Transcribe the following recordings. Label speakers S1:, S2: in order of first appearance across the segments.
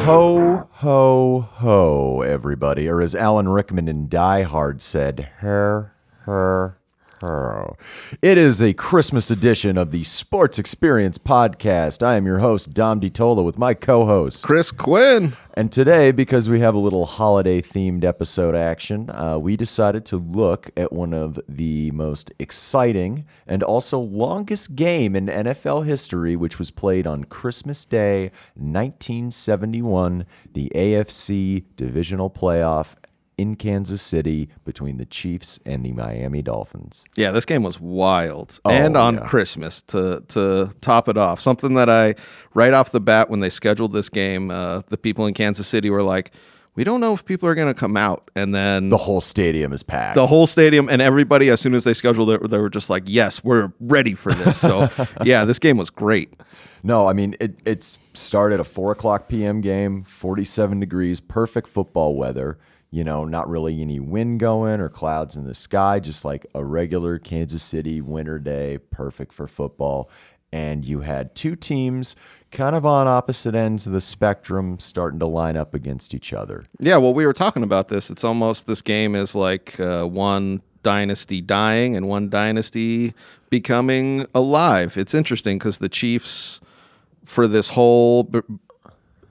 S1: Ho, ho, ho, everybody. Or as Alan Rickman in Die Hard said, her. It is a Christmas edition of the Sports Experience Podcast. I am your host, Dom DiTolla, with my co-host,
S2: Chris Quinn.
S1: And today, because we have a little holiday-themed episode action, we decided to look at one of the most exciting and also longest game in NFL history, which was played on Christmas Day, 1971, the AFC Divisional Playoff in Kansas City between the Chiefs and the Miami Dolphins.
S2: Yeah, this game was wild. And on Christmas to top it off. Something that right off the bat, when they scheduled this game, the people in Kansas City were like, we don't know if people are going to come out. And then
S1: the whole stadium is packed.
S2: The whole stadium and everybody, as soon as they scheduled it, they were just like, yes, we're ready for this. So, yeah, this game was great.
S1: No, I mean, it started a 4 o'clock p.m. game, 47 degrees, perfect football weather. You know, not really any wind going or clouds in the sky, just like a regular Kansas City winter day, perfect for football. And you had two teams kind of on opposite ends of the spectrum starting to line up against each other.
S2: Yeah, well, we were talking about this. It's almost, this game is like one dynasty dying and one dynasty becoming alive. It's interesting because the Chiefs, for this whole...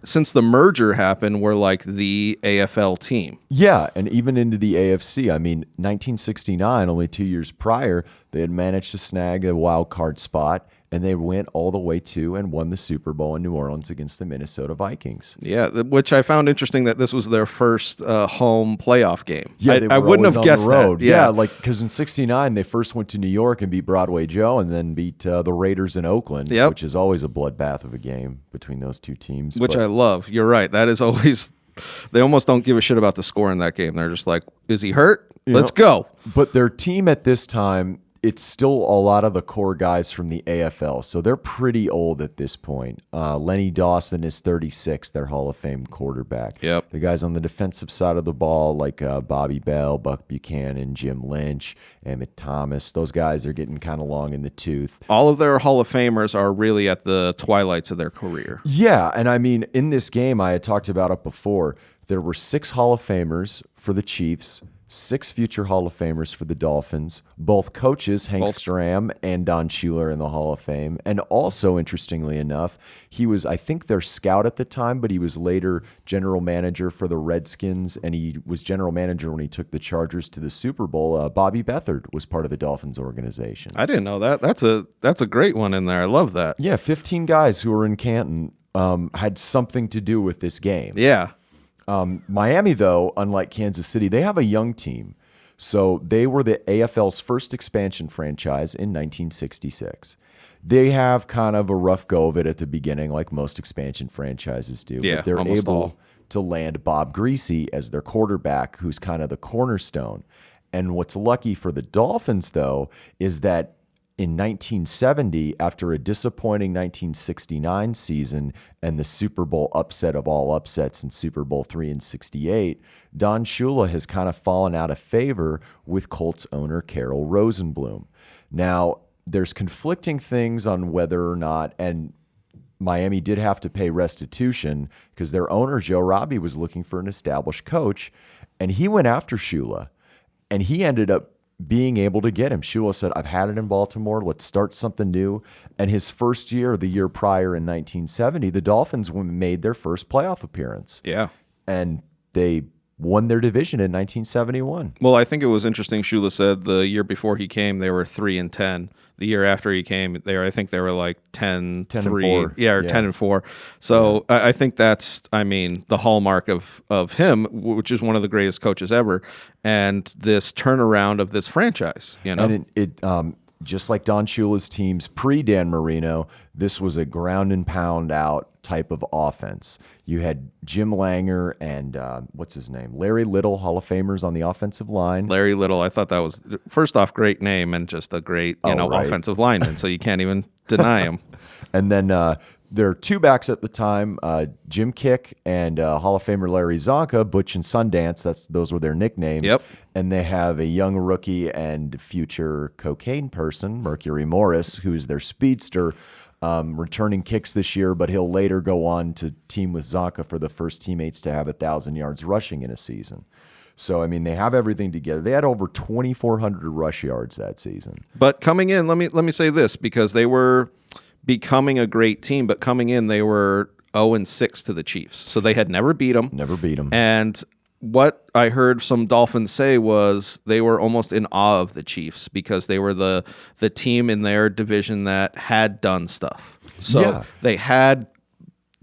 S2: since the merger happened, we're like the AFL team.
S1: Yeah, and even into the AFC. I mean, 1969, only 2 years prior, they had managed to snag a wild card spot, and they went all the way to and won the Super Bowl in New Orleans against the Minnesota Vikings.
S2: Yeah, which I found interesting that this was their first home playoff game.
S1: Yeah,
S2: I wouldn't have guessed that.
S1: Yeah, like because in '69 they first went to New York and beat Broadway Joe, and then beat the Raiders in Oakland, which is always a bloodbath of a game between those two teams.
S2: Which I love. You're right. That is always. They almost don't give a shit about the score in that game. They're just like, is he hurt? Let's go.
S1: But their team at this time, it's still a lot of the core guys from the AFL, so they're pretty old at this point. Lenny Dawson is 36, their Hall of Fame quarterback.
S2: Yep.
S1: The guys on the defensive side of the ball, like Bobby Bell, Buck Buchanan, Jim Lynch, Emmett Thomas, those guys are getting kind of long in the tooth.
S2: All of their Hall of Famers are really at the twilights of their career.
S1: Yeah, and I mean, in this game, I had talked about it before, there were 6 Hall of Famers for the Chiefs, 6 future Hall of Famers for the Dolphins, both coaches, Hank Stram and Don Shula, in the Hall of Fame. And also, interestingly enough, he was, I think, their scout at the time, but he was later general manager for the Redskins, and he was general manager when he took the Chargers to the Super Bowl. Bobby Beathard was part of the Dolphins organization.
S2: I didn't know that. That's a great one in there. I love that.
S1: Yeah, 15 guys who were in Canton had something to do with this game.
S2: Yeah.
S1: Miami, though, unlike Kansas City, they have a young team. So they were the AFL's first expansion franchise in 1966. They have kind of a rough go of it at the beginning, like most expansion franchises do.
S2: Yeah,
S1: but they're able to land Bob Greasy as their quarterback, who's kind of the cornerstone. And what's lucky for the Dolphins, though, is that in 1970, after a disappointing 1969 season and the Super Bowl upset of all upsets in Super Bowl III and 68, Don Shula has kind of fallen out of favor with Colts owner Carroll Rosenblum. Now, there's conflicting things on whether or not, and Miami did have to pay restitution because their owner, Joe Robbie, was looking for an established coach, and he went after Shula, and he ended up being able to get him. Shula said, I've had it in Baltimore. Let's start something new. And his first year, the year prior in 1970, the Dolphins made their first playoff appearance.
S2: Yeah.
S1: And they won their division in 1971.
S2: Well, I think it was interesting. Shula said the year before he came, they were 3-10. The year after he came, I think they were like 10-3. Yeah, or 10-4. So I think that's, the hallmark of him, which is one of the greatest coaches ever, and this turnaround of this franchise. You know,
S1: and it just like Don Shula's teams pre-Dan Marino, this was a ground and pound out type of offense. You had Jim Langer and what's his name? Larry Little, Hall of Famers on the offensive line.
S2: Larry Little, I thought that was, first off, great name and just a great offensive lineman, so you can't even deny him.
S1: And then there are 2 backs at the time, Jim Kick and Hall of Famer Larry Zonka, Butch and Sundance. Those were their nicknames.
S2: Yep.
S1: And they have a young rookie and future cocaine person, Mercury Morris, who's their speedster. returning kicks this year, but he'll later go on to team with Zonka for the first teammates to have 1,000 yards rushing in a season. So, I mean, they have everything together. They had over 2,400 rush yards that season.
S2: But coming in, let me say this, because they were becoming a great team, but coming in, they were 0-6 to the Chiefs. So they had never beat them.
S1: Never beat them.
S2: And what I heard some Dolphins say was they were almost in awe of the Chiefs because they were the team in their division that had done stuff. So they had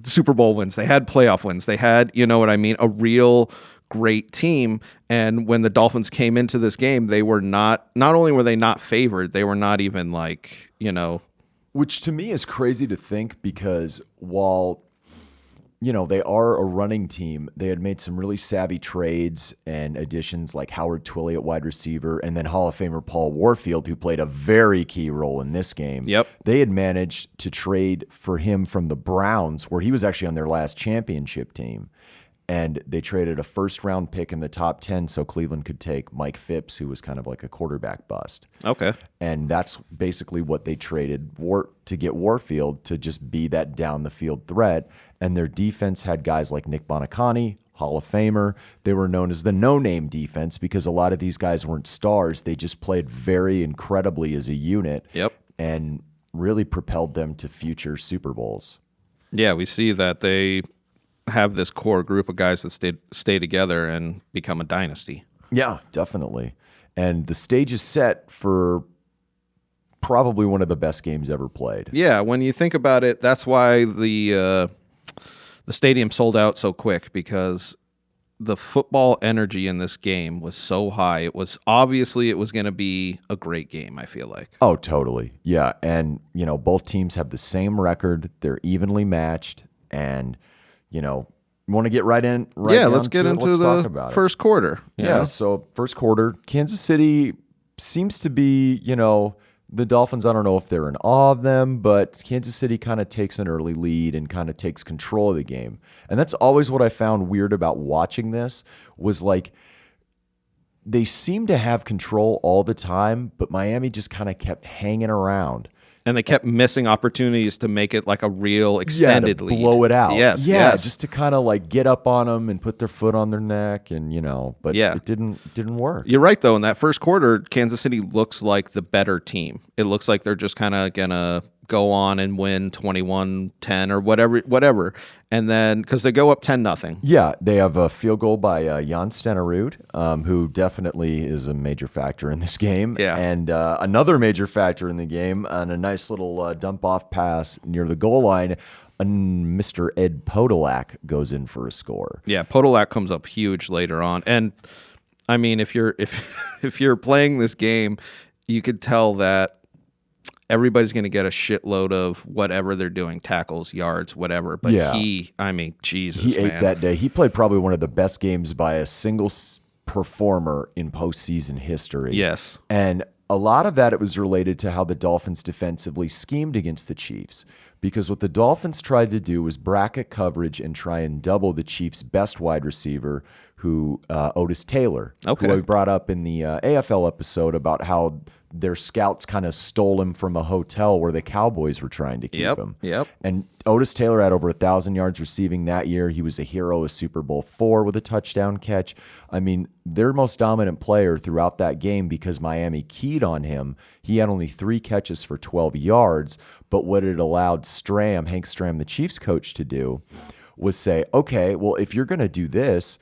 S2: Super Bowl wins. They had playoff wins. They had, you know what I mean, a real great team. And when the Dolphins came into this game, they were not only were they not favored, they were not even like, you know.
S1: Which to me is crazy to think, because while, you know, they are a running team, they had made some really savvy trades and additions like Howard Twilley at wide receiver, and then Hall of Famer Paul Warfield, who played a very key role in this game.
S2: Yep.
S1: They had managed to trade for him from the Browns, where he was actually on their last championship team. And they traded a first-round pick in the top 10 so Cleveland could take Mike Phipps, who was kind of like a quarterback bust.
S2: Okay.
S1: And that's basically what they traded to get Warfield to just be that down-the-field threat. And their defense had guys like Nick Bonacani, Hall of Famer. They were known as the no-name defense because a lot of these guys weren't stars. They just played very incredibly as a unit.
S2: Yep.
S1: And really propelled them to future Super Bowls.
S2: Yeah, we see that they have this core group of guys that stay together and become a dynasty.
S1: Yeah, definitely. And the stage is set for probably one of the best games ever played.
S2: Yeah, when you think about it, that's why the stadium sold out so quick, because the football energy in this game was so high. It was going to be a great game, I feel like.
S1: Oh, totally. Yeah, and you know, both teams have the same record. They're evenly matched, and you know, you want to get right in?
S2: Let's get into the first quarter.
S1: Yeah, so first quarter, Kansas City seems to be, you know, the Dolphins, I don't know if they're in awe of them, but Kansas City kind of takes an early lead and kind of takes control of the game. And that's always what I found weird about watching this, was like they seem to have control all the time, but Miami just kind of kept hanging around.
S2: And they kept missing opportunities to make it like a real extended lead.
S1: Blow it out.
S2: Yes.
S1: Just to kind of like get up on them and put their foot on their neck, and you know, but it didn't work.
S2: You're right though. In that first quarter, Kansas City looks like the better team. It looks like they're just kind of gonna go on and win 21-10 or whatever. And then, because they go up 10-0.
S1: Yeah, they have a field goal by Jan Stenerud, who definitely is a major factor in this game.
S2: Yeah.
S1: And another major factor in the game, on a nice little dump-off pass near the goal line, Mr. Ed Podolak goes in for a score.
S2: Yeah, Podolak comes up huge later on. And, I mean, if you're playing this game, you could tell that everybody's going to get a shitload of whatever they're doing, tackles, yards, whatever. But Jesus,
S1: he ate that day. He played probably one of the best games by a single performer in postseason history.
S2: Yes.
S1: And a lot of that, it was related to how the Dolphins defensively schemed against the Chiefs. Because what the Dolphins tried to do was bracket coverage and try and double the Chiefs' best wide receiver, Otis Taylor, who I brought up in the AFL episode about how their scouts kind of stole him from a hotel where the Cowboys were trying to keep him.
S2: Yep.
S1: And Otis Taylor had over 1,000 yards receiving that year. He was a hero of Super Bowl IV with a touchdown catch. I mean, their most dominant player throughout that game, because Miami keyed on him. He had only 3 catches for 12 yards, but what it allowed Hank Stram, the Chiefs coach, to do was say, okay, well, if you're going to do this,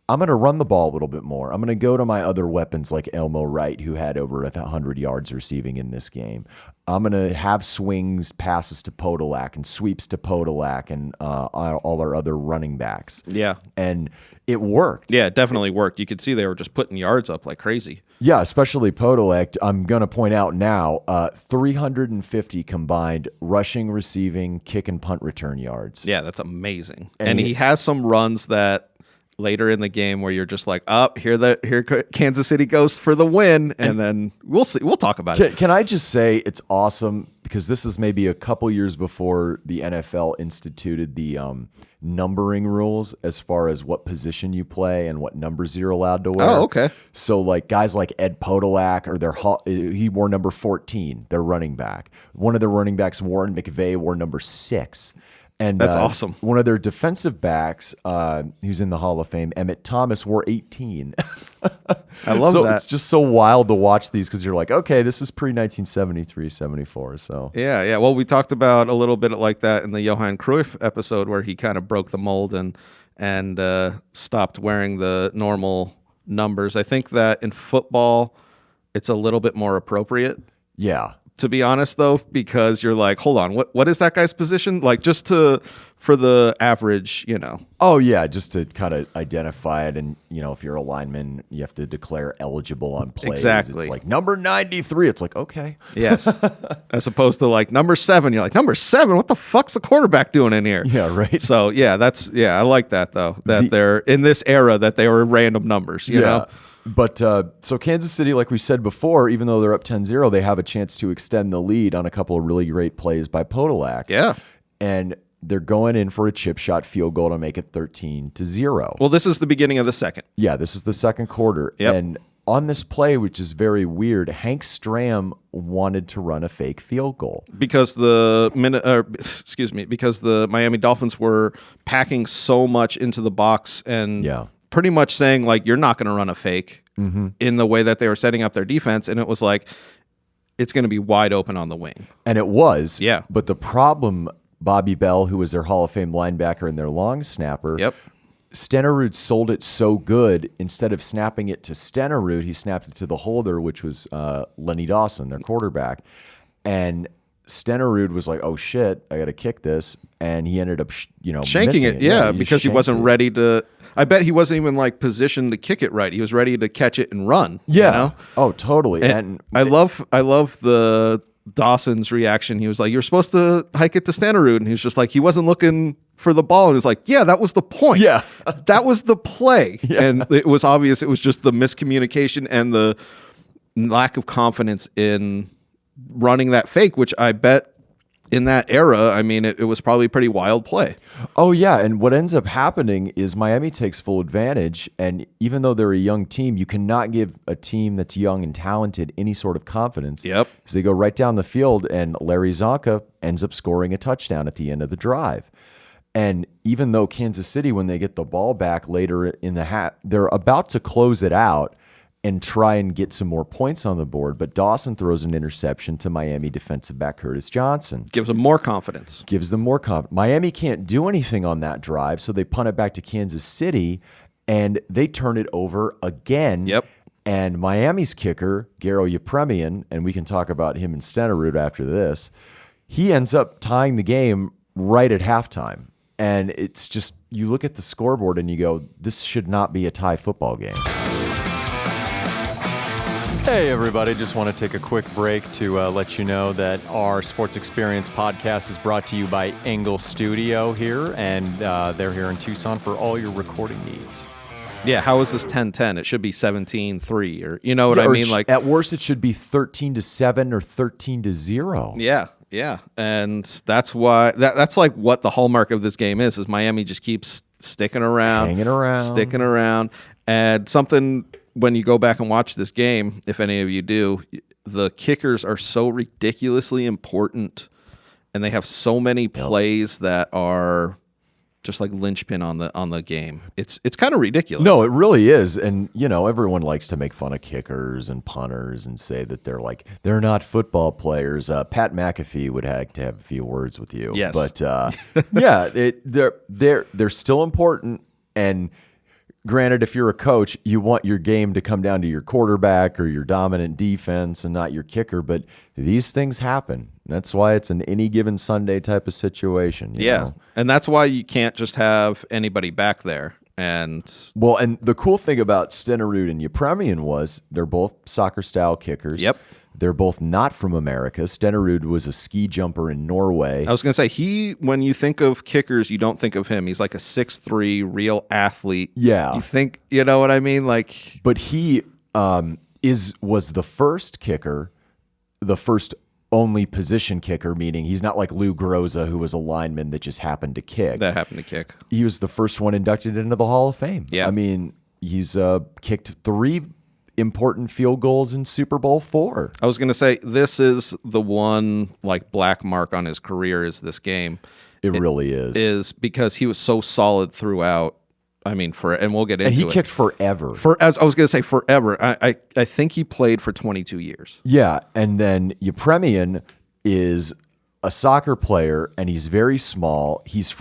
S1: I'm going to run the ball a little bit more. I'm going to go to my other weapons like Elmo Wright, who had over 100 yards receiving in this game. I'm going to have swings, passes to Podolak, and sweeps to Podolak, and all our other running backs.
S2: Yeah.
S1: And it worked.
S2: Yeah, it definitely worked. You could see they were just putting yards up like crazy.
S1: Yeah, especially Podolak. I'm going to point out now, 350 combined rushing, receiving, kick, and punt return yards.
S2: Yeah, that's amazing. And he has some runs that later in the game where you're just like, here Kansas City goes for the win, and then we'll see. We'll talk about it.
S1: Can I just say it's awesome because this is maybe a couple years before the NFL instituted the numbering rules as far as what position you play and what numbers you're allowed to wear.
S2: Oh, okay.
S1: So like guys like Ed Podolak, he wore number 14, their running back. One of their running backs, Warren McVay, wore number 6. And
S2: that's awesome.
S1: One of their defensive backs, who's in the Hall of Fame, Emmett Thomas, wore 18.
S2: I love that.
S1: It's just so wild to watch these because you're like, okay, this is pre-1973, 74. So
S2: yeah. Well, we talked about a little bit like that in the Johan Cruyff episode where he kind of broke the mold and stopped wearing the normal numbers. I think that in football, it's a little bit more appropriate.
S1: Yeah.
S2: To be honest, though, because you're like, hold on, what is that guy's position? Like, just for the average,
S1: Oh, yeah, just to kind of identify it. And, if you're a lineman, you have to declare eligible on plays.
S2: Exactly.
S1: It's like number 93. It's like, okay.
S2: Yes. As opposed to like number 7. You're like, number 7? What the fuck's the quarterback doing in here?
S1: Yeah, right.
S2: So, I like that, though, that they're in this era that they were random numbers, you know?
S1: But so Kansas City, like we said before, even though they're up 10-0, they have a chance to extend the lead on a couple of really great plays by Podolak.
S2: Yeah.
S1: And they're going in for a chip shot field goal to make it 13-0.
S2: Well, this is the beginning of the second.
S1: Yeah, this is the second quarter.
S2: Yep.
S1: And on this play, which is very weird, Hank Stram wanted to run a fake field goal.
S2: Because the Miami Dolphins were packing so much into the box and pretty much saying, like, you're not going to run a fake in the way that they were setting up their defense. And it was like, it's going to be wide open on the wing.
S1: And it was.
S2: Yeah.
S1: But the problem, Bobby Bell, who was their Hall of Fame linebacker and their long snapper, Stenerud sold it so good, instead of snapping it to Stenerud, he snapped it to the holder, which was Lenny Dawson, their quarterback. And Stenerud was like, oh, shit, I got to kick this. And he ended up,
S2: shanking it.
S1: Yeah,
S2: because he wasn't ready to. I bet he wasn't even like positioned to kick it right. He was ready to catch it and run.
S1: Yeah. Oh, totally.
S2: And I love the Dawson's reaction. He was like, you're supposed to hike it to Stenerud. And he was just like, he wasn't looking for the ball. And he was like, yeah, that was the point.
S1: Yeah.
S2: That was the play. Yeah. And it was obvious it was just the miscommunication and the lack of confidence in running that fake, which I bet in that era, I mean, it was probably a pretty wild play.
S1: Oh, yeah. And what ends up happening is Miami takes full advantage. And even though they're a young team, you cannot give a team that's young and talented any sort of confidence.
S2: Yep.
S1: So they go right down the field, and Larry Zonka ends up scoring a touchdown at the end of the drive. And even though Kansas City, when they get the ball back later in the half, they're about to close it out and try and get some more points on the board. But Dawson throws an interception to Miami defensive back Curtis Johnson.
S2: Gives them more confidence.
S1: Miami can't do anything on that drive, so they punt it back to Kansas City, and they turn it over again.
S2: Yep.
S1: And Miami's kicker, Garo Yepremian, and we can talk about him and Stenerud after this, he ends up tying the game right at halftime. And it's just, you look at the scoreboard and you go, this should not be a tie football game.
S3: Hey everybody, just want to take a quick break to let you know that our Sports Experience podcast is brought to you by Engle Studio here, and they're here in Tucson for all your recording needs.
S2: Yeah, how is this 10-10? It should be 17-3, or you know what I mean? Like,
S1: at worst, it should be 13-7 or 13-0.
S2: Yeah, and that's why that's like what the hallmark of this game is Miami just keeps sticking around, sticking around, and something. When you go back and watch this game, if any of you do, the kickers are so ridiculously important, and they have so many plays that are just like linchpin on the game. It's kind of ridiculous.
S1: No, it really is. And everyone likes to make fun of kickers and punters and say that they're not football players. Pat McAfee would have to have a few words with you.
S2: Yes,
S1: but yeah, they're still important. And granted, if you're a coach, you want your game to come down to your quarterback or your dominant defense and not your kicker. But these things happen. That's why it's an any given Sunday type of situation. You know?
S2: And that's why you can't just have anybody back there. And
S1: the cool thing about Stenerud and Yepremian was they're both soccer-style kickers.
S2: Yep.
S1: They're both not from America. Stenerud was a ski jumper in Norway.
S2: I was going to say, when you think of kickers, you don't think of him. He's like a 6'3", real athlete.
S1: Yeah.
S2: You think, you know what I mean? Like,
S1: but he was the first kicker, the first only position kicker, meaning he's not like Lou Groza, who was a lineman that just happened to kick.
S2: That happened to kick.
S1: He was the first one inducted into the Hall of Fame.
S2: Yeah.
S1: I mean, he's kicked 3 important field goals in Super Bowl 4.
S2: I was going to say, this is the one like black mark on his career is this game.
S1: It really is.
S2: Is because he was so solid throughout. I mean, and we'll get into it.
S1: And he kicked forever.
S2: As I was going to say, forever. I think he played for 22 years.
S1: Yeah, and then Yepremian is a soccer player, and he's very small. He's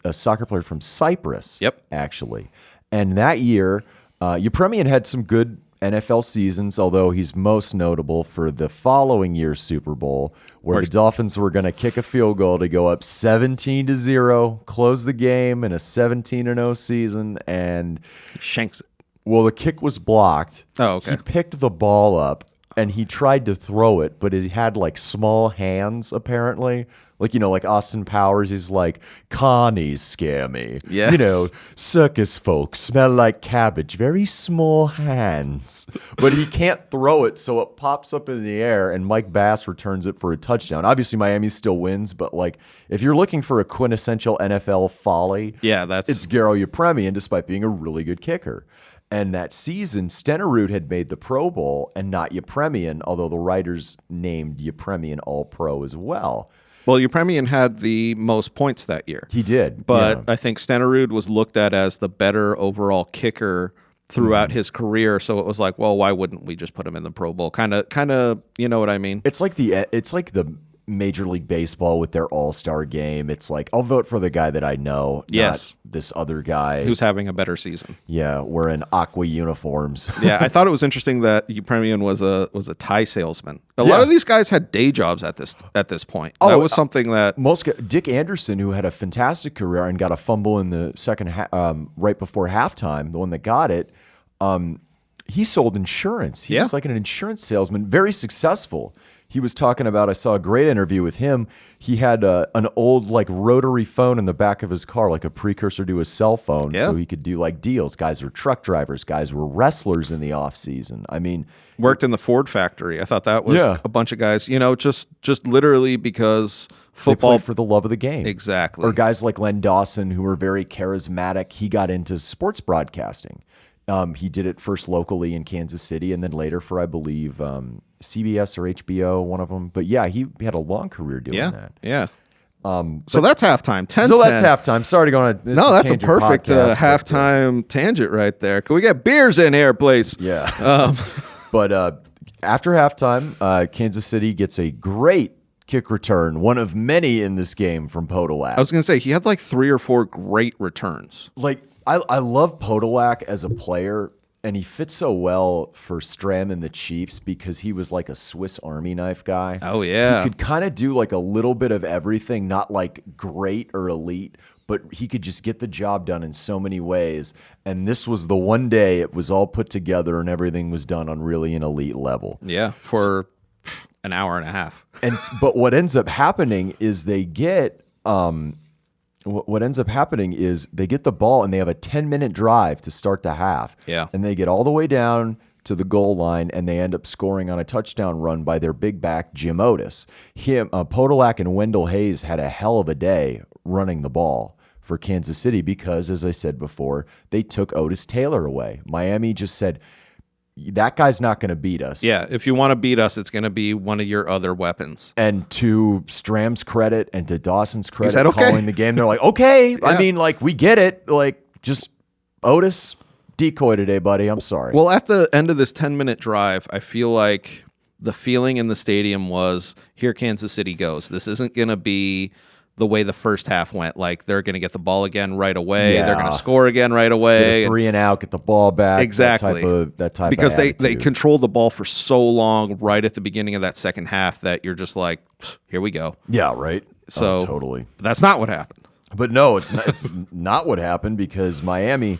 S1: a soccer player from Cyprus, actually. And that year, Yepremian had some good NFL seasons, although he's most notable for the following year's Super Bowl, where the Dolphins were going to kick a field goal to go up 17-0, close the game in a 17-0 season, and
S2: he shanks it.
S1: Well, the kick was blocked.
S2: Oh, okay.
S1: He picked the ball up and he tried to throw it, but he had like small hands apparently. Like, like Austin Powers, he's like, Connie's scare me.
S2: Yes.
S1: Circus folks smell like cabbage, very small hands. But he can't throw it, so it pops up in the air, and Mike Bass returns it for a touchdown. Obviously, Miami still wins, but like, if you're looking for a quintessential NFL folly, it's Garo Yepremian, despite being a really good kicker. And that season, Stenerud had made the Pro Bowl and not Yepremian, although the writers named Yepremian All-Pro as well.
S2: Well, Yepremian had the most points that year.
S1: He did.
S2: But I think Stenerud was looked at as the better overall kicker throughout his career. So it was like, well, why wouldn't we just put him in the Pro Bowl? Kind of, you know what I mean?
S1: It's like the Major League Baseball with their All-Star game. It's like, I'll vote for the guy that I know, not this other guy
S2: who's having a better season.
S1: Yeah, wearing aqua uniforms.
S2: Yeah, I thought it was interesting that Yepremian was a tie salesman. A lot of these guys had day jobs at this point. That was something that
S1: Dick Anderson, who had a fantastic career and got a fumble in the second right before halftime, the one that got it. He sold insurance. He was like an insurance salesman, very successful. He was talking about, I saw a great interview with him. He had an old like rotary phone in the back of his car, like a precursor to his cell phone, so he could do like deals. Guys were truck drivers. Guys were wrestlers in the off season. I mean,
S2: worked in the Ford factory. I thought that was a bunch of guys, just literally because football,
S1: they played for the love of the game.
S2: Exactly.
S1: Or guys like Len Dawson, who were very charismatic. He got into sports broadcasting. He did it first locally in Kansas City and then later for, I believe, CBS or HBO, one of them. But yeah, he had a long career doing that.
S2: Yeah. So that's halftime. 10-10.
S1: So that's halftime. Sorry to go on this.
S2: No, that's a perfect halftime tangent right there. Can we get beers in here, please?
S1: Yeah. But after halftime, Kansas City gets a great kick return, one of many in this game from Podolak.
S2: I was going to say, he had like 3 or 4 great returns.
S1: Like, I love Podolak as a player, and he fits so well for Stram and the Chiefs because he was like a Swiss Army knife guy.
S2: Oh, yeah.
S1: He could kind of do like a little bit of everything, not like great or elite, but he could just get the job done in so many ways. And this was the one day it was all put together and everything was done on really an elite level.
S2: Yeah, for an hour and a half.
S1: But what ends up happening is they get what ends up happening is they get the ball and they have a 10-minute drive to start the half.
S2: Yeah.
S1: And they get all the way down to the goal line and they end up scoring on a touchdown run by their big back, Jim Otis. Podolak and Wendell Hayes had a hell of a day running the ball for Kansas City because, as I said before, they took Otis Taylor away. Miami just said, that guy's not going to beat us.
S2: Yeah, if you want to beat us, it's going to be one of your other weapons.
S1: And to Stram's credit and to Dawson's credit,
S2: said, okay.
S1: Calling the game, they're like, okay. Yeah. I mean, like, we get it. Like, just Otis, decoy today, buddy. I'm sorry.
S2: Well, at the end of this 10-minute drive, I feel like the feeling in the stadium was, here Kansas City goes. This isn't going to be the way the first half went. Like, they're going to get the ball again right away. Yeah. They're going to score again right away.
S1: Get a 3 and out, get the ball back.
S2: Exactly.
S1: That type
S2: because
S1: of
S2: they controlled the ball for so long right at the beginning of that second half that you're just like, here we go.
S1: Yeah, right.
S2: So
S1: totally.
S2: That's not what happened.
S1: But no, it's not, it's not what happened because Miami,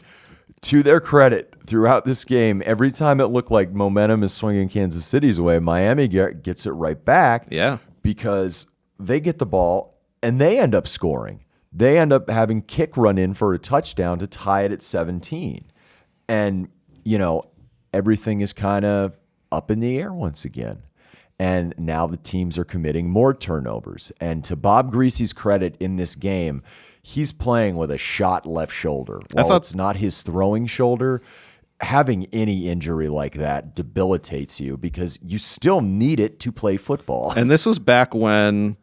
S1: to their credit, throughout this game, every time it looked like momentum is swinging Kansas City's way, Miami gets it right back.
S2: Yeah.
S1: Because they get the ball and they end up scoring. They end up having Kick run in for a touchdown to tie it at 17. And, everything is kind of up in the air once again. And now the teams are committing more turnovers. And to Bob Greasy's credit in this game, he's playing with a shot left shoulder. While it's not his throwing shoulder, having any injury like that debilitates you because you still need it to play football.
S2: And this was back when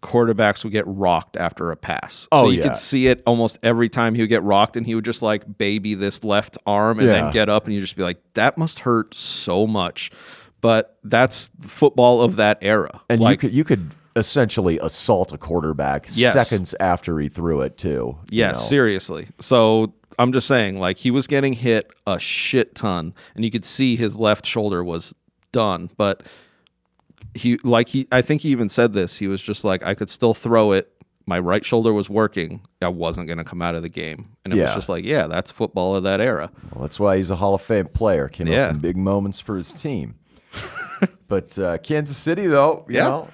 S2: quarterbacks would get rocked after a pass. So you could see it almost every time he would get rocked, and he would just like baby this left arm and then get up, and you just be like, that must hurt so much. But that's football of that era.
S1: And like, you could essentially assault a quarterback seconds after he threw it too.
S2: Yes, seriously. So I'm just saying, like, he was getting hit a shit ton, and you could see his left shoulder was done. But I think he even said this. He was just like, I could still throw it. My right shoulder was working. I wasn't going to come out of the game. And it was just like, that's football of that era.
S1: Well, that's why he's a Hall of Fame player. Came up in big moments for his team. But Kansas City, though, you know,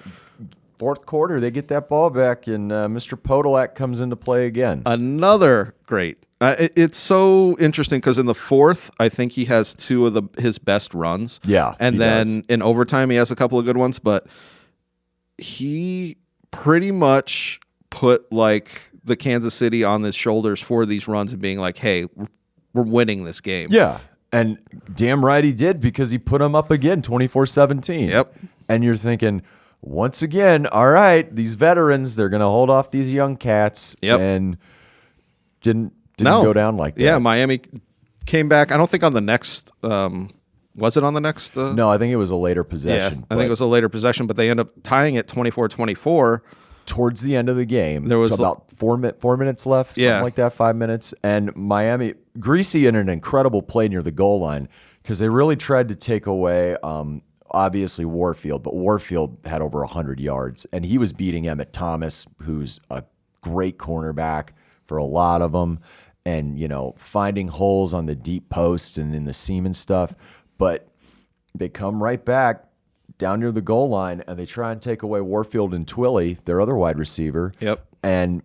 S1: fourth quarter, they get that ball back, and Mr. Podolak comes into play again.
S2: Another great. It's so interesting because in the fourth, I think he has two of his best runs.
S1: Yeah,
S2: and then in overtime, he has a couple of good ones. But he pretty much put like the Kansas City on his shoulders for these runs and being like, "Hey, we're winning this game."
S1: Yeah. And damn right he did, because he put them up again 24-17.
S2: Yep.
S1: And you're thinking, once again, all right, these veterans, they're going to hold off these young cats.
S2: Yep.
S1: And didn't go down like that.
S2: Yeah, Miami came back. I don't think on the next was it on the next?
S1: No, I think it was a later possession.
S2: Yeah, I think it was a later possession, but they end up tying it 24-24.
S1: Towards the end of the game,
S2: there was
S1: about 4 minutes left, something like that, 5 minutes. And Miami, Greasy in an incredible play near the goal line, because they really tried to take away, obviously, Warfield, but Warfield had over 100 yards, and he was beating Emmett Thomas, who's a great cornerback for a lot of them, and, you know, finding holes on the deep posts and in the seam and stuff. But they come right back down near the goal line, and they try and take away Warfield and Twilly, their other wide receiver.
S2: Yep.
S1: And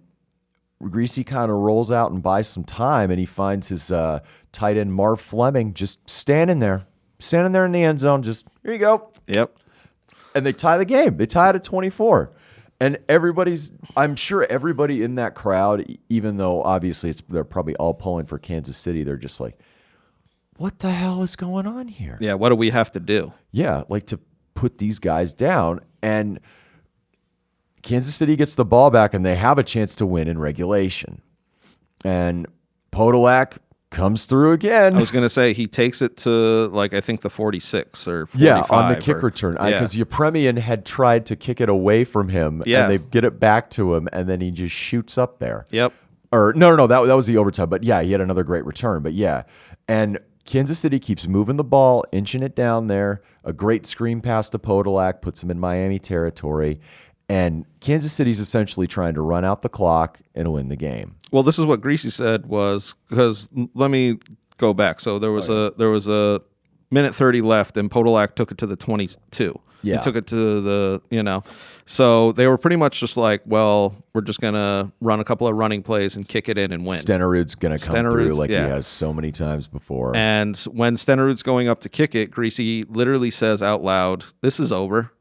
S1: Greasy kind of rolls out and buys some time, and he finds his tight end Marv Fleming just standing there in the end zone. Just, here you go.
S2: Yep.
S1: And they tie the game. They tie it at 24. And I'm sure everybody in that crowd, even though obviously they're probably all pulling for Kansas City, they're just like, what the hell is going on here?
S2: Yeah, what do we have to do?
S1: Yeah, like to put these guys down. And Kansas City gets the ball back, and they have a chance to win in regulation. And Podolak comes through again.
S2: I was going to say, he takes it to, like, I think the 46 or 45.
S1: Yeah, on the kick return. Because Yepremian had tried to kick it away from him, and they get it back to him, and then he just shoots up there.
S2: Yep.
S1: Or no, that was the overtime. But yeah, he had another great return. But yeah, and Kansas City keeps moving the ball, inching it down there. A great screen pass to Podolak puts him in Miami territory. And Kansas City's essentially trying to run out the clock and win the game.
S2: Well, this is what Greasy said was, because let me go back. So there was a minute 30 left, and Podolak took it to the 22.
S1: Yeah.
S2: He took it to the, So they were pretty much just like, well, we're just going to run a couple of running plays and kick it in and win.
S1: Stenerud's going to come through like he has so many times before.
S2: And when Stenerud's going up to kick it, Greasy literally says out loud, "This is over."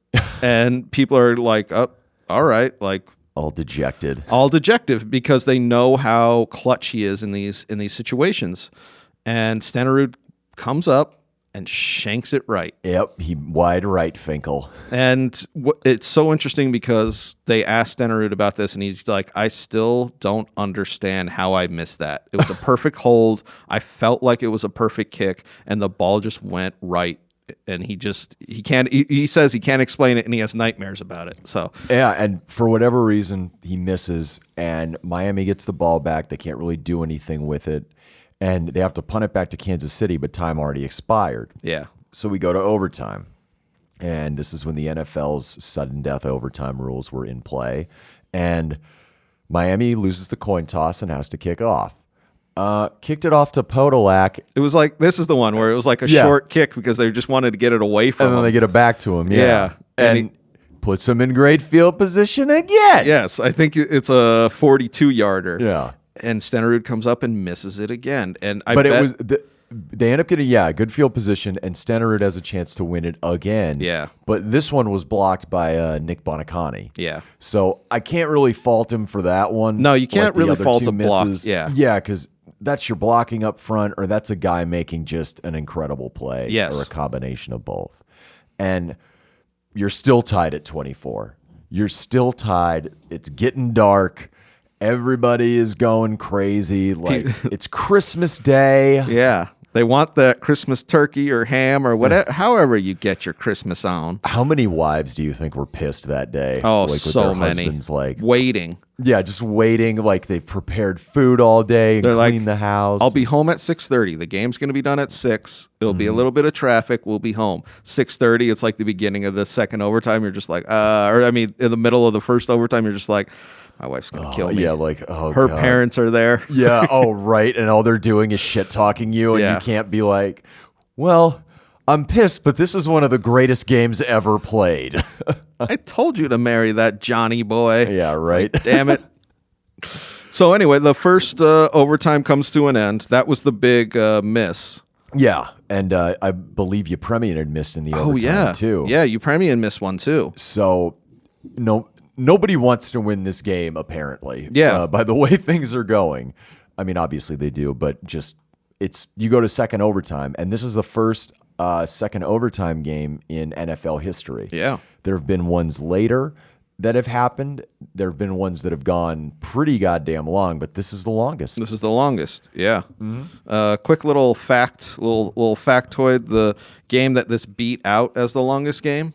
S2: And people are like, oh, all right, like
S1: all dejected,
S2: because they know how clutch he is in these situations. And Stenerud comes up and shanks it right.
S1: Yep, he wide right Finkel.
S2: And it's so interesting because they asked Stenerud about this, and he's like, I still don't understand how I missed that. It was a perfect hold. I felt like it was a perfect kick, and the ball just went right. And he says he can't explain it, and he has nightmares about it. So
S1: yeah, and for whatever reason, he misses, and Miami gets the ball back. They can't really do anything with it, and they have to punt it back to Kansas City, but time already expired.
S2: Yeah.
S1: So we go to overtime, and this is when the NFL's sudden death overtime rules were in play, and Miami loses the coin toss and has to kick off. Kicked it off to Podolak.
S2: It was like, this is the one where it was like a short kick because they just wanted to get it away from him.
S1: And then they get it back to him.
S2: Yeah.
S1: And he puts him in great field position again.
S2: Yes, I think it's a 42-yarder.
S1: Yeah.
S2: And Stenerud comes up and misses it again. And
S1: They end up getting, good field position, and Stenerud has a chance to win it again.
S2: Yeah.
S1: But this one was blocked by Nick Bonacani.
S2: Yeah.
S1: So I can't really fault him for that one.
S2: No, you can't really fault a block.
S1: Yeah. Yeah, because that's your blocking up front, or that's a guy making just an incredible play.
S2: Yes.
S1: Or a combination of both. And you're still tied at 24. You're still tied. It's getting dark. Everybody is going crazy. Like, it's Christmas Day.
S2: Yeah. They want that Christmas turkey or ham or whatever, however you get your Christmas on.
S1: How many wives do you think were pissed that day?
S2: Oh,
S1: like, with
S2: so
S1: their
S2: many.
S1: Husbands, like,
S2: waiting.
S1: Yeah, just waiting. Like, they've prepared food all day and
S2: They're
S1: cleaned
S2: like,
S1: the house.
S2: I'll be home at 6:30. The game's going to be done at 6. It'll be a little bit of traffic. We'll be home. 6:30, it's like the beginning of the second overtime. You're just like, in the middle of the first overtime, you're just like, my wife's going to kill me.
S1: Yeah, like,
S2: her
S1: God.
S2: parents are there.
S1: Yeah, right. And all they're doing is shit talking you, and you can't be like, well, I'm pissed, but this is one of the greatest games ever played.
S2: I told you to marry that Johnny boy.
S1: Yeah, right.
S2: Like, damn it. So anyway, the first overtime comes to an end. That was the big miss.
S1: Yeah, and I believe Upremian had missed in the overtime, too.
S2: Yeah, Upremian missed one, too.
S1: So, nobody wants to win this game, apparently.
S2: Yeah.
S1: By the way things are going. I mean, obviously they do, but just you go to second overtime, and this is the first second overtime game in NFL history.
S2: Yeah.
S1: There have been ones later that have happened. There have been ones that have gone pretty goddamn long, but this is the longest.
S2: This is the longest. Yeah. Quick little factoid: the game that this beat out as the longest game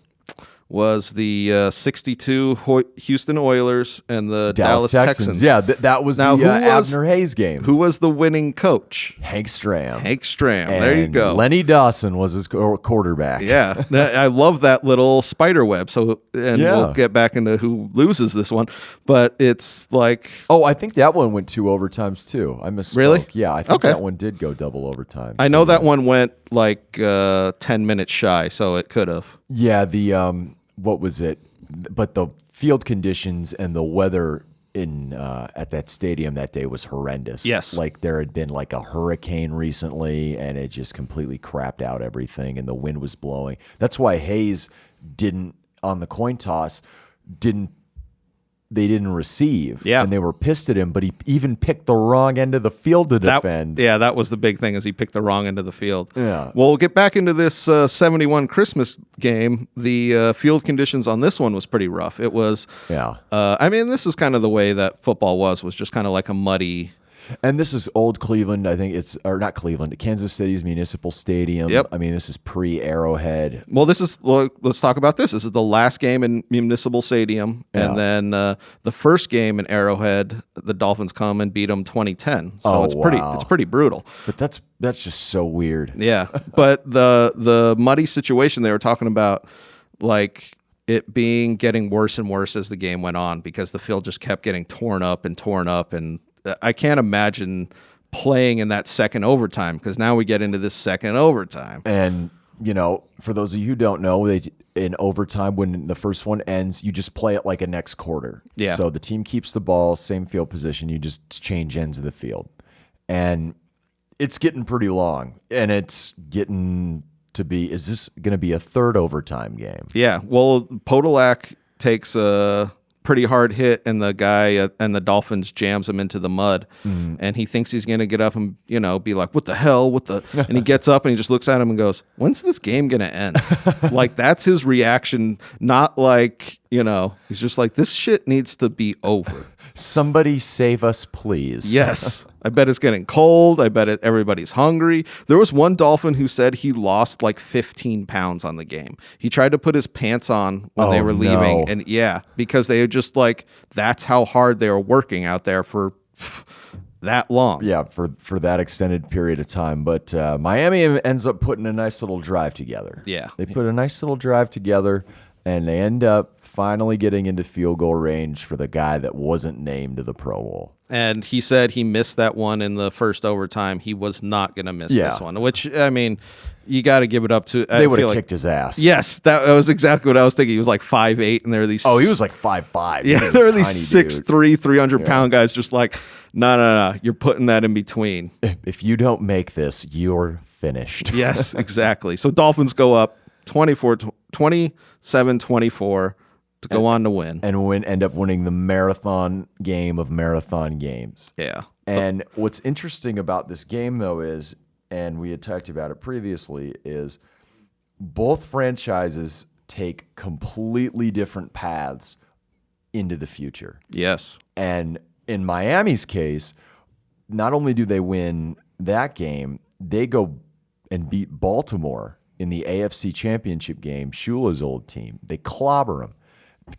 S2: was the 62 Houston Oilers and the Dallas Texans.
S1: Yeah, that was
S2: Now,
S1: the Abner Hayes game.
S2: Who was the winning coach?
S1: Hank Stram.
S2: There you go.
S1: Lenny Dawson was his quarterback.
S2: Yeah, I love that little spider web. So, we'll get back into who loses this one, but it's like,
S1: I think that one went 2 overtimes too. I misspoke.
S2: Really?
S1: Yeah, I think that one did go double overtime.
S2: I know that one went like 10 minutes shy, so it could have.
S1: Yeah, the what was it? But the field conditions and the weather in at that stadium that day was horrendous.
S2: Yes.
S1: Like there had been like a hurricane recently, and it just completely crapped out everything, and the wind was blowing. That's why Hayes didn't, on the coin toss, they didn't receive.
S2: Yeah.
S1: And they were pissed at him, but he even picked the wrong end of the field to defend.
S2: That was the big thing, is he picked the wrong end of the field.
S1: Yeah.
S2: Well, we'll get back into this 71 Christmas game. The field conditions on this one was pretty rough. It was, this is kind of the way that football was just kind of like a muddy.
S1: And this is old Cleveland. I think not Cleveland, Kansas City's Municipal Stadium.
S2: Yep.
S1: I mean, this is pre-Arrowhead.
S2: Well, let's talk about this. This is the last game in Municipal Stadium. Yeah. And then the first game in Arrowhead, the Dolphins come and beat them 2010. So it's pretty brutal.
S1: But that's just so weird.
S2: Yeah. But the muddy situation they were talking about, like it getting worse and worse as the game went on, because the field just kept getting torn up. And I can't imagine playing in that second overtime, because now we get into this second overtime.
S1: And, for those of you who don't know, in overtime, when the first one ends, you just play it like a next quarter.
S2: Yeah.
S1: So the team keeps the ball, same field position. You just change ends of the field. And it's getting pretty long. And it's getting to be, is this going to be a third overtime game?
S2: Yeah. Well, Podolak takes a pretty hard hit, and the guy and the Dolphins jams him into the mud, and he thinks he's going to get up and be like, what the hell, and he gets up and he just looks at him and goes, when's this game going to end? Like, that's his reaction. Not like, he's just like, this shit needs to be over.
S1: Somebody save us, please.
S2: Yes. I bet it's getting cold. I bet everybody's hungry. There was one Dolphin who said he lost like 15 pounds on the game. He tried to put his pants on when they were leaving. And because they were just like, that's how hard they were working out there for that long.
S1: Yeah, for that extended period of time. But Miami ends up putting a nice little drive together.
S2: Yeah.
S1: They put a nice little drive together. And they end up finally getting into field goal range for the guy that wasn't named to the Pro Bowl.
S2: And he said he missed that one in the first overtime. He was not going to miss this one, which, I mean, you got to give it up to.
S1: They would have kicked his ass.
S2: Yes, that was exactly what I was thinking. He was like 5'8", and there were these.
S1: Oh, he was like 5'5".
S2: Yeah, there were these 6'3", 300-pound guys just like, no, you're putting that in between.
S1: If you don't make this, you're finished.
S2: Yes, exactly. So Dolphins go up 27-24 to go on to win.
S1: And end up winning the marathon game of marathon games.
S2: Yeah.
S1: And what's interesting about this game, though, is, and we had talked about it previously, is both franchises take completely different paths into the future.
S2: Yes.
S1: And in Miami's case, not only do they win that game, they go and beat Baltimore in the AFC Championship game, Shula's old team. They clobber them.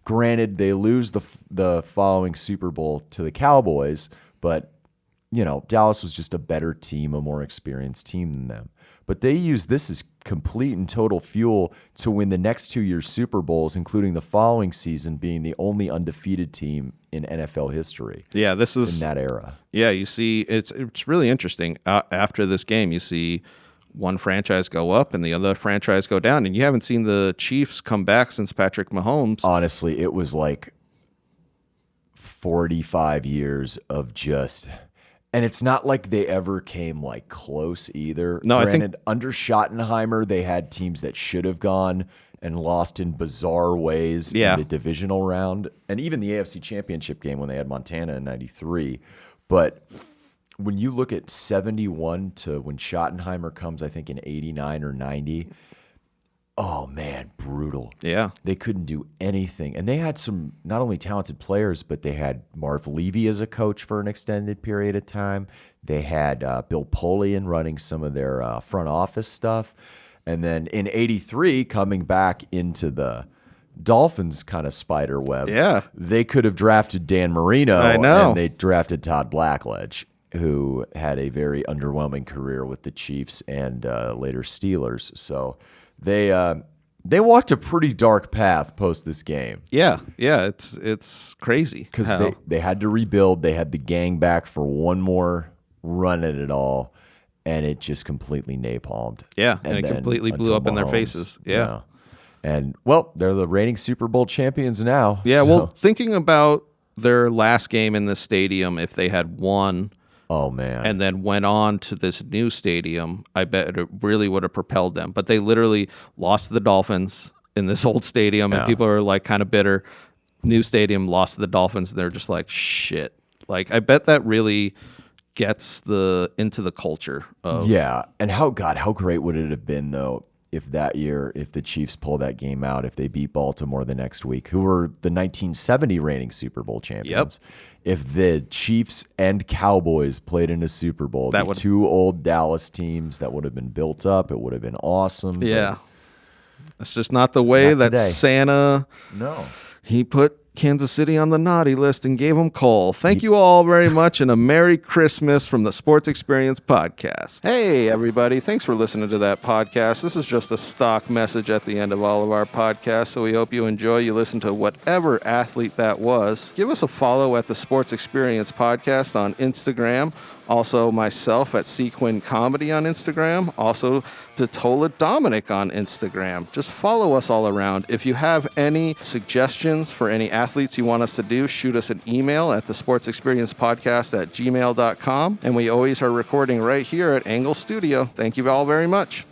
S1: Granted, they lose the following Super Bowl to the Cowboys, but Dallas was just a better team, a more experienced team than them. But they use this as complete and total fuel to win the next 2 years Super Bowls, including the following season being the only undefeated team in NFL history.
S2: Yeah, this is
S1: in that era.
S2: Yeah, you see, it's really interesting. After this game, you see one franchise go up and the other franchise go down, and you haven't seen the Chiefs come back since Patrick Mahomes.
S1: Honestly, it was like 45 years of just, and it's not like they ever came like close either.
S2: No,
S1: Granted,
S2: I think
S1: under Schottenheimer, they had teams that should have gone and lost in bizarre ways in the divisional round, and even the AFC Championship game when they had Montana in '93. But when you look at 71 to when Schottenheimer comes, I think in 89 or 90, oh man, brutal.
S2: Yeah.
S1: They couldn't do anything. And they had some not only talented players, but they had Marv Levy as a coach for an extended period of time. They had Bill Polian running some of their front office stuff. And then in 83, coming back into the Dolphins kind of spider web, they could have drafted Dan Marino.
S2: I know.
S1: And they drafted Todd Blackledge, who had a very underwhelming career with the Chiefs and later Steelers. So they walked a pretty dark path post this game.
S2: Yeah, it's crazy.
S1: Because they had to rebuild. They had the gang back for one more run at it all, and it just completely napalmed.
S2: Yeah, and it completely blew up in their faces. Yeah.
S1: And, well, they're the reigning Super Bowl champions now.
S2: Yeah, well, thinking about their last game in the stadium, if they had won...
S1: Oh, man.
S2: And then went on to this new stadium, I bet it really would have propelled them. But they literally lost to the Dolphins in this old stadium, and people are like kind of bitter. New stadium, lost to the Dolphins, and they're just like, shit. Like, I bet that really gets into the culture of...
S1: Yeah, and how great would it have been, though, if that year, if the Chiefs pull that game out, if they beat Baltimore the next week, who were the 1970 reigning Super Bowl champions.
S2: Yep.
S1: If the Chiefs and Cowboys played in a Super Bowl, two old Dallas teams, that would have been built up. It would have been awesome.
S2: Yeah. That's just not the way that
S1: today.
S2: Santa...
S1: No.
S2: He put Kansas City on the naughty list and gave them coal. Thank you all very much, and a Merry Christmas from the Sports Experience Podcast. Hey, everybody. Thanks for listening to that podcast. This is just a stock message at the end of all of our podcasts, so we hope you enjoy. You listen to whatever athlete that was. Give us a follow at the Sports Experience Podcast on Instagram. Also, myself at Quinn Comedy on Instagram. Also, DiTolla Dominic on Instagram. Just follow us all around. If you have any suggestions for any athletes you want us to do, shoot us an email at thesportsexperiencepodcast@gmail.com. And we always are recording right here at Engle Studio. Thank you all very much.